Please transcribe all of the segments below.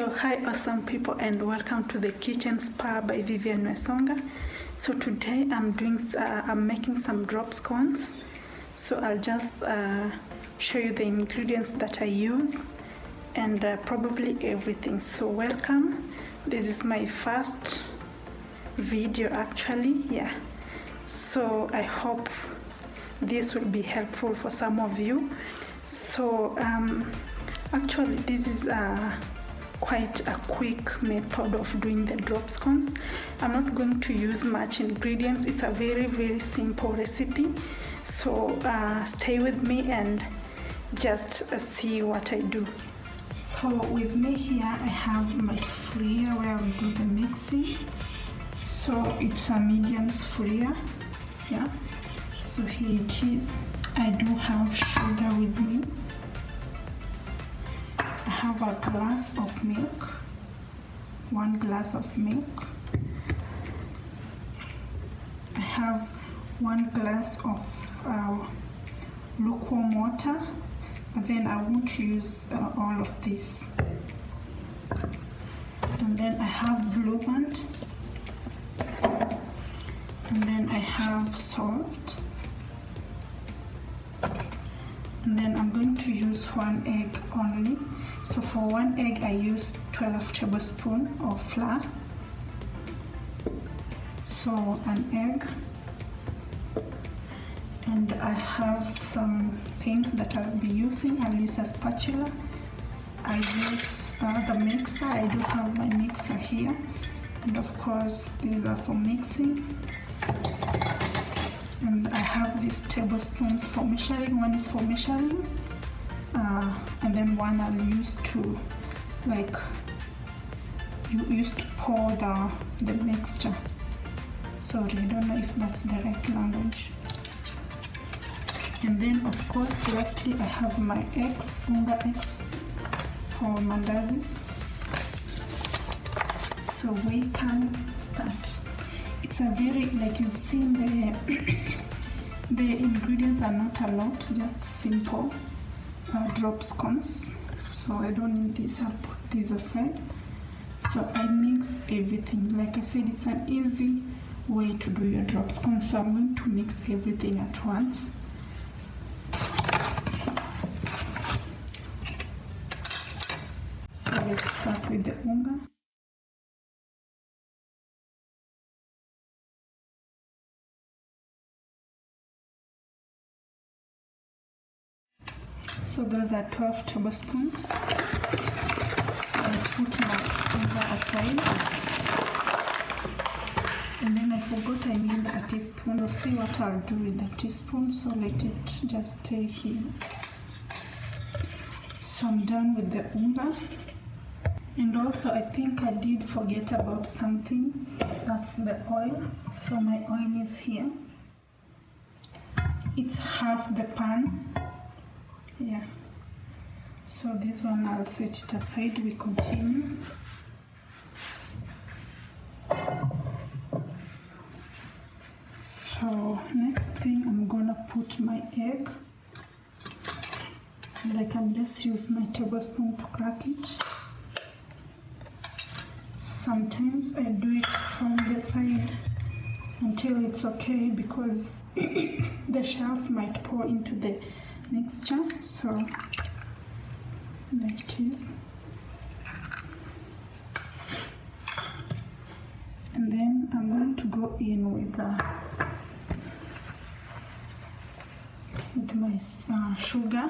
So hi awesome people, and welcome to the Kitchen Spa by Vivian Wesonga. So today I'm making some drop scones. So I'll just show you the ingredients that I use and probably everything. So welcome. This is my first video actually, yeah. So I hope this will be helpful for some of you. So actually this is quite a quick method of doing the drop scones. I'm not going to use much ingredients. It's a very simple recipe. So stay with me and just see what I do. So with me here I have my sufuria where we do the mixing. So it's a medium sufuria, yeah. So here it is. I do have sugar with me. I have a glass of milk, 1 glass of milk. I have 1 glass of lukewarm water, but then I won't use all of this. And then I have Blue Band, and then I have salt. And then I'm going to use 1 egg only. So for 1 egg I use 12 tablespoons of flour. So an egg. And I have some things that I'll be using. I'll use a spatula. I use the mixer. I do have my mixer here. And of course these are for mixing. And I have these tablespoons for measuring. 1 is for measuring, and then 1 I'll use to, like, you used to pour the mixture. Sorry, I don't know if that's the right language. And then of course lastly I have my eggs, unga eggs for mandazis. So we can start. It's a very, like you've seen, the ingredients are not a lot, just simple drop scones. So I don't need this, I'll put this aside. So I mix everything. Like I said, it's an easy way to do your drop scones. So I'm going to mix everything at once. So let's start with the unga. So those are 12 tablespoons. I put my unga aside. And then I forgot I need a teaspoon. We'll see what I'll do with the teaspoon, so let it just stay here. So I'm done with the unga. And also I think I did forget about something. That's the oil. So my oil is here. It's half the pan. Yeah, so this one I'll set it aside. We continue. So next thing, I'm gonna put my egg, and I can just use my tablespoon to crack it. Sometimes I do it from the side until it's okay, because the shells might pour into the mixture. So like it is. And then I'm going to go in with my sugar.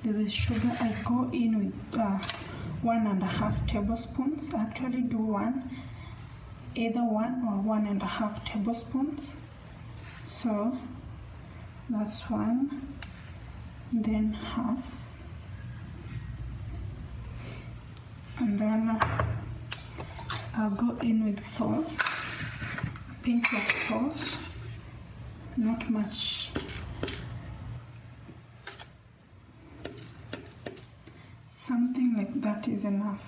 This is sugar. I go in with 1.5 tablespoons. I actually do either 1 or 1.5 tablespoons. So that's 1. Then half, and then I'll go in with salt, a pinch of salt, not much. Something like that is enough.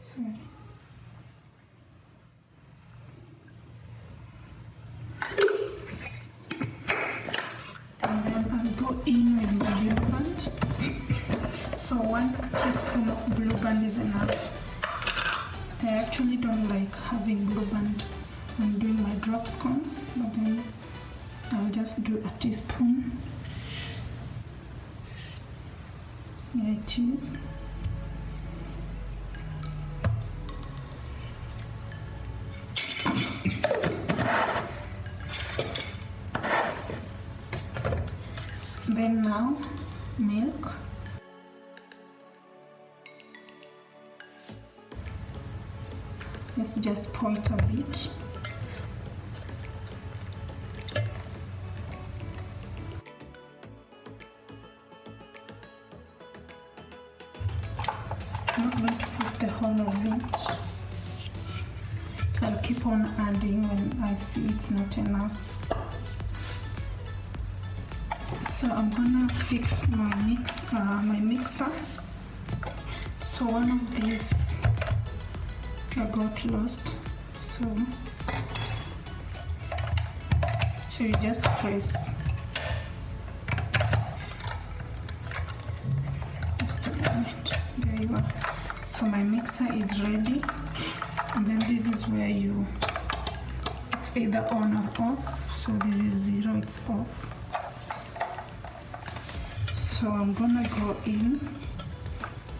Sorry. And then I'll go in with my Blue Band. So 1 teaspoon of Blue Band is enough. I actually don't like having Blue Band when doing my drop scones, but then I'll just do a teaspoon. Here it is. Then now milk. Let's just pour it a bit. I'm not going to put the whole of it, so I'll keep on adding when I see it's not enough. So I'm gonna fix my mixer. So one of these I got lost, so you just press. Just a moment. There you are. So my mixer is ready, and then this is where it's either on or off. So this is 0, it's off. So I'm gonna go in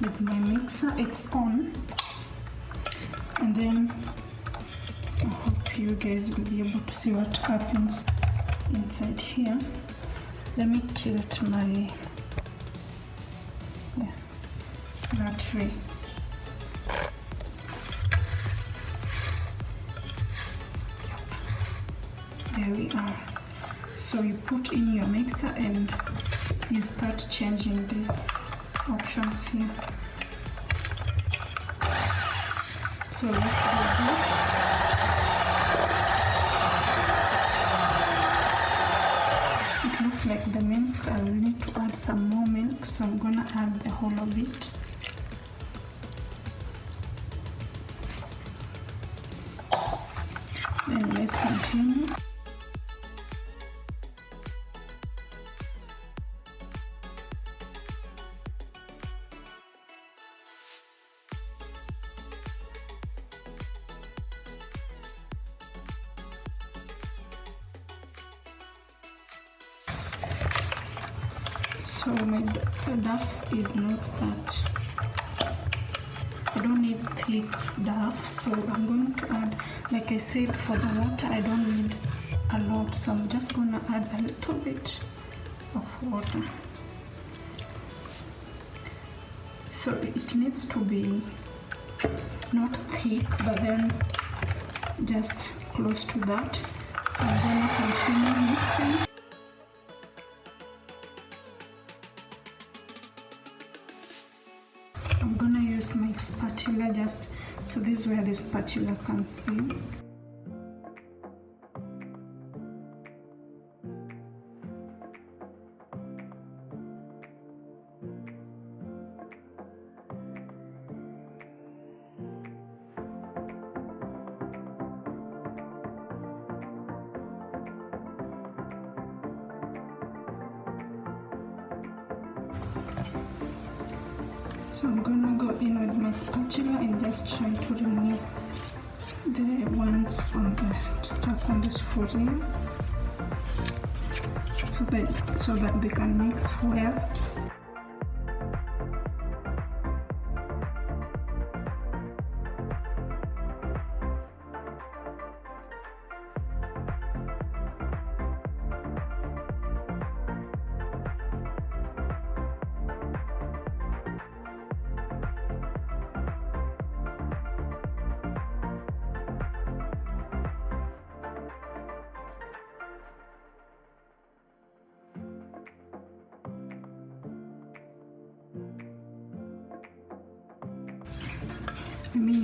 with my mixer, it's on, and then I hope you guys will be able to see what happens inside here. Let me tilt my battery. There we are. So you put in your mixer and you start changing these options here. So let's do this. It looks like the milk. I will need to add some more milk, so I'm gonna add the whole of it. Then let's continue. So my dough is not that, I don't need thick dough, so I'm going to add, like I said, for the water I don't need a lot, so I'm just gonna add a little bit of water. So it needs to be not thick, but then just close to that. So I'm gonna continue mixing. I'm gonna use my spatula just so this is where the spatula comes in. So I'm gonna go in with my spatula and just try to remove the ones on the stuck on the souffle, so that they can mix well.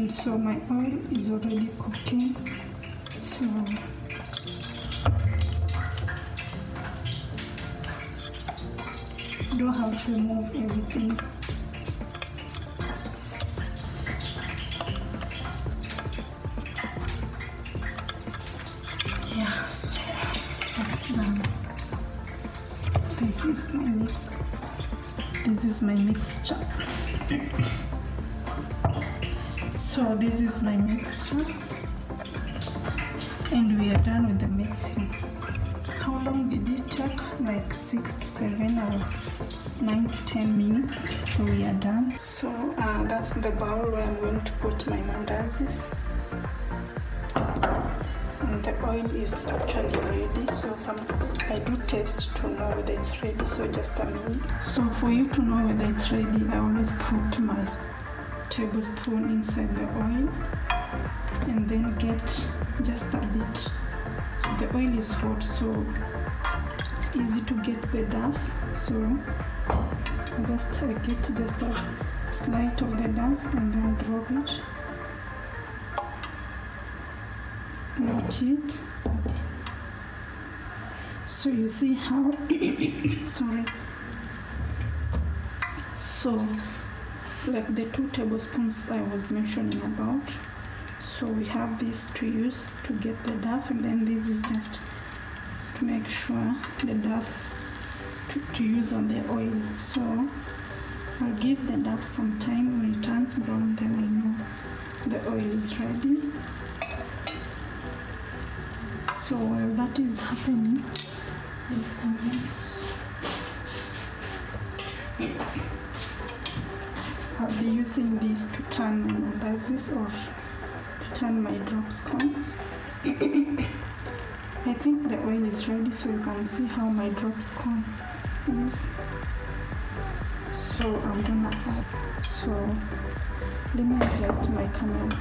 So my oil is already cooking, so you don't have to remove everything. Yeah, so that's done. This is my mixer. This this is my mixture. So this is my mixture, and we are done with the mixing. How long did it take? Like 6 to 7 or 9 to 10 minutes. So we are done. So that's the bowl where I'm going to put my mandazis. And the oil is actually ready. So I do taste to know whether it's ready. So just a minute. So for you to know whether it's ready, I always put my tablespoon inside the oil and then get just a bit. So the oil is hot, so it's easy to get the duff. So I get just a slight of the duff and then drop it. Not yet. So you see how sorry. So like the 2 tablespoons I was mentioning about. So we have this to use to get the duff, and then this is just to make sure the duff to use on the oil. So I'll give the duff some time. When it turns brown, then I know the oil is ready. So while that is happening, I'll be using this to turn my mandazis or to turn my drop scones. I think the oil is ready, so you can see how my drop scone is. So I'm gonna add. So let me adjust my camera.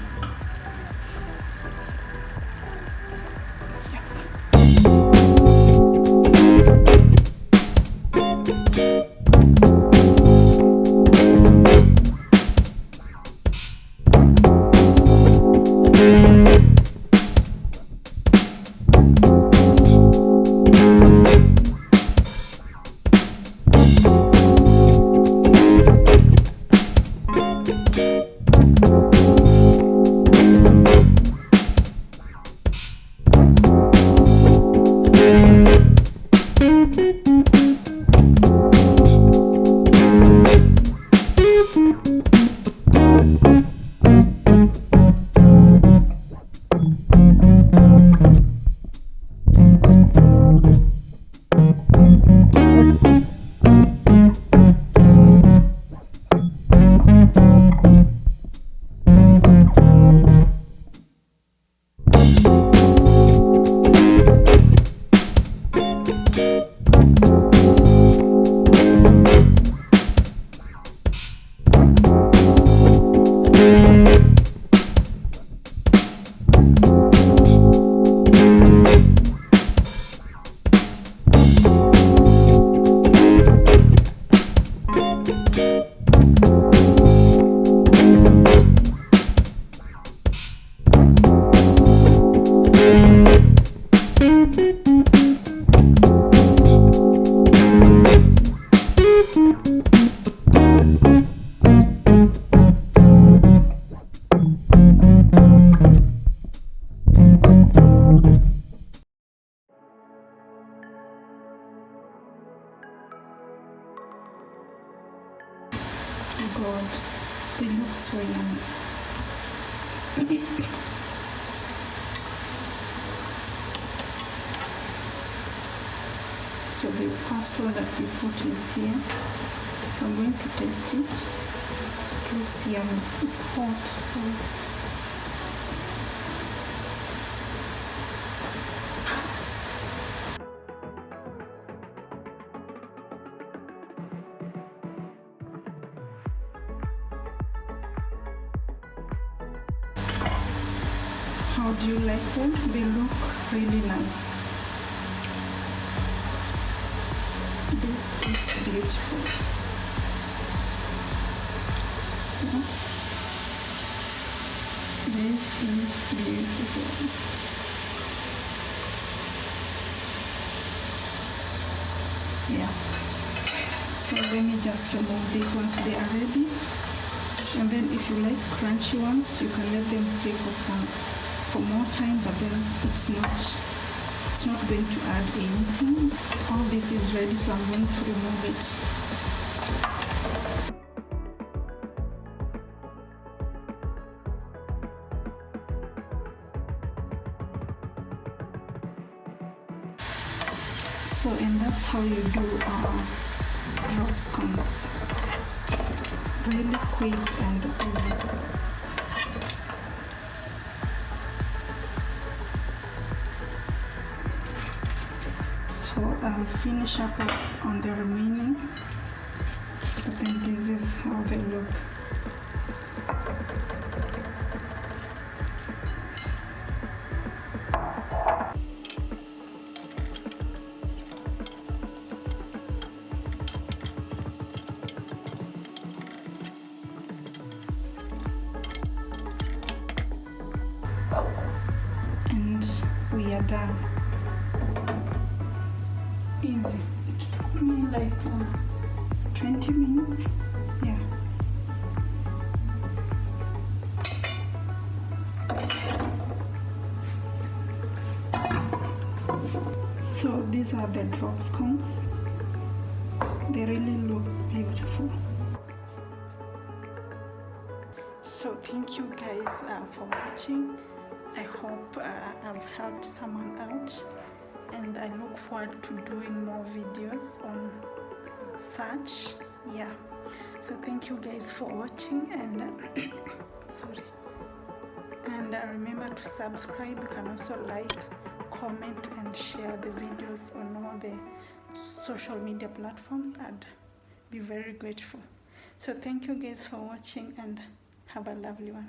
God, they look so yummy. So the first one that we put is here. So I'm going to taste it. It looks yummy. It's hot, so how do you like them? They look really nice. This is beautiful. This is beautiful. Yeah. So let me just remove these once they are ready. And then if you like crunchy ones, you can let them stay for more time, but then it's not going to add anything. All this is ready, so I'm going to remove it. So, and that's how you do drop scones. Really quick and easy. So I'll finish up on the remaining, but then this is how they look. And we are done. Easy. It took me like 20 minutes. Yeah. So these are the drop scones. They really look beautiful. So thank you guys for watching. I hope I've helped someone out, and I look forward to doing more videos on such. Yeah, so thank you guys for watching, and sorry, and remember to subscribe. You can also like, comment and share the videos on all the social media platforms. I'd be very grateful. So thank you guys for watching, and have a lovely one.